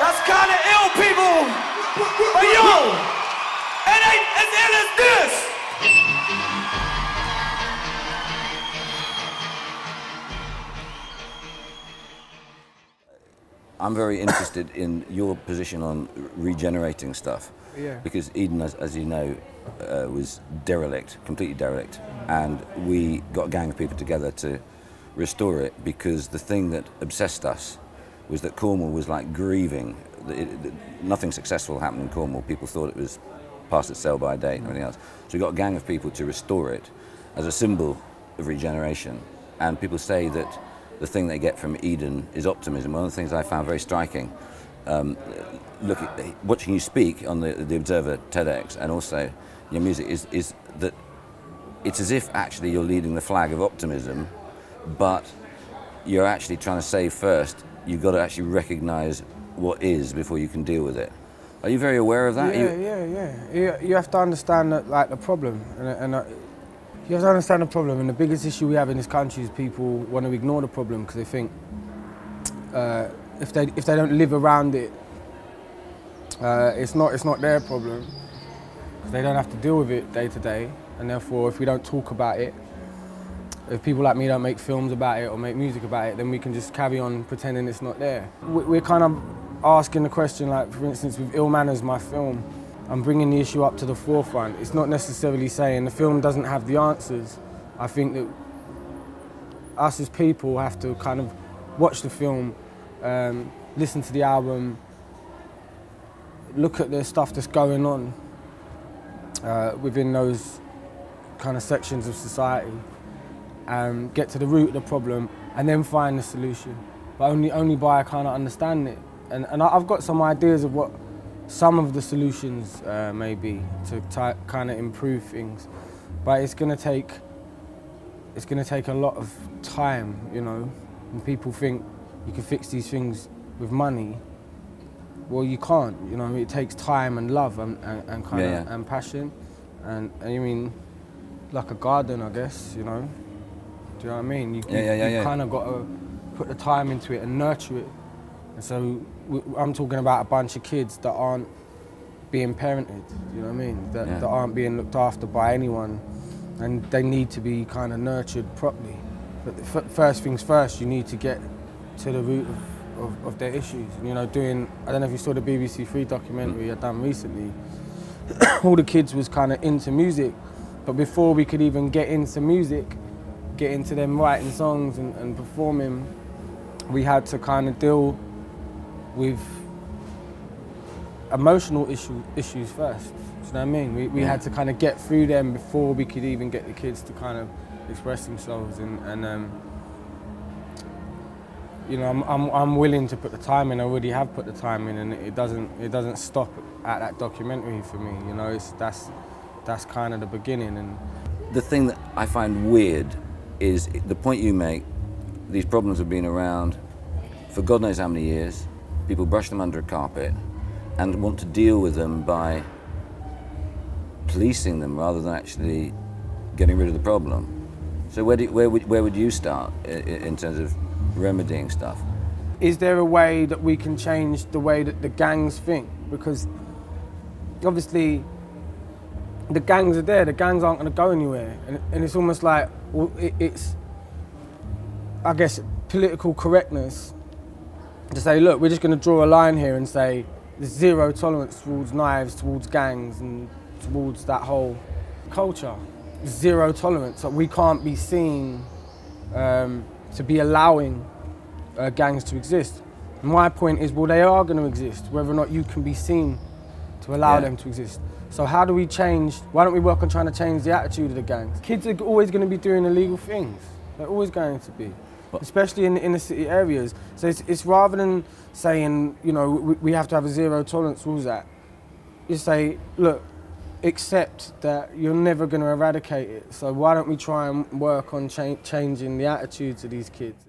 That's kind of ill, people. But yo, it ain't as ill as this. I'm very interested in your position on regenerating stuff. Yeah. Because Eden, as you know, was derelict, completely derelict. And we got a gang of people together to restore it because the thing that obsessed us was that Cornwall was like grieving. Nothing successful happened in Cornwall. People thought it was past its sell-by date and everything else. So we got a gang of people to restore it as a symbol of regeneration. And people say that the thing they get from Eden is optimism. One of the things I found very striking, watching you speak on the Observer TEDx and also your music, is that it's as if actually you're leading the flag of optimism, but you're actually trying to say first, you've got to actually recognise what is before you can deal with it. Are you very aware of that? Yeah. You have to understand that, like, the problem, you have to understand the problem, and the biggest issue we have in this country is people want to ignore the problem because they think if they don't live around it, it's not their problem, because they don't have to deal with it day to day, and therefore if we don't talk about it, if people like me don't make films about it or make music about it, then we can just carry on pretending it's not there. We're kind of asking the question, like, for instance, with Ill Manners, my film, I'm bringing the issue up to the forefront. It's not necessarily saying the film doesn't have the answers. I think that us as people have to kind of watch the film, listen to the album, look at the stuff that's going on within those kind of sections of society, get to the root of the problem, and then find the solution. But only by kind of understanding it. And I've got some ideas of what some of the solutions may be to kind of improve things, but it's going to take a lot of time, you know. And people think you can fix these things with money. Well, you can't. You know, it takes time and love and kind of and passion, and you mean like a garden, I guess. You know, do you know what I mean? You kind of got to put the time into it and nurture it. And so I'm talking about a bunch of kids that aren't being parented, you know what I mean? That aren't being looked after by anyone, and they need to be kind of nurtured properly. But first things first, you need to get to the root of their issues. And, you know, I don't know if you saw the BBC 3 documentary I done recently, all the kids was kind of into music, but before we could even get into music, get into them writing songs and performing, we had to kind of deal with emotional issues first. Do you know what I mean? We had to kind of get through them before we could even get the kids to kind of express themselves. And you know, I'm willing to put the time in. I already have put the time in, and it doesn't stop at that documentary for me. You know, that's kind of the beginning. And the thing that I find weird is the point you make. These problems have been around for God knows how many years. People brush them under a carpet and want to deal with them by policing them rather than actually getting rid of the problem. So where would you start in terms of remedying stuff? Is there a way that we can change the way that the gangs think? Because obviously the gangs are there, the gangs aren't going to go anywhere. And it's almost like, well, it's, I guess, political correctness to say, look, we're just going to draw a line here and say there's zero tolerance towards knives, towards gangs, and towards that whole culture. Zero tolerance. So we can't be seen to be allowing gangs to exist. And my point is, well, they are going to exist, whether or not you can be seen to allow them to exist. So how do we change? Why don't we work on trying to change the attitude of the gangs? Kids are always going to be doing illegal things. They're always going to be. Especially in the inner city areas. So it's rather than saying, you know, we have to have a zero tolerance towards that, you say, look, accept that you're never going to eradicate it. So why don't we try and work on changing the attitudes of these kids?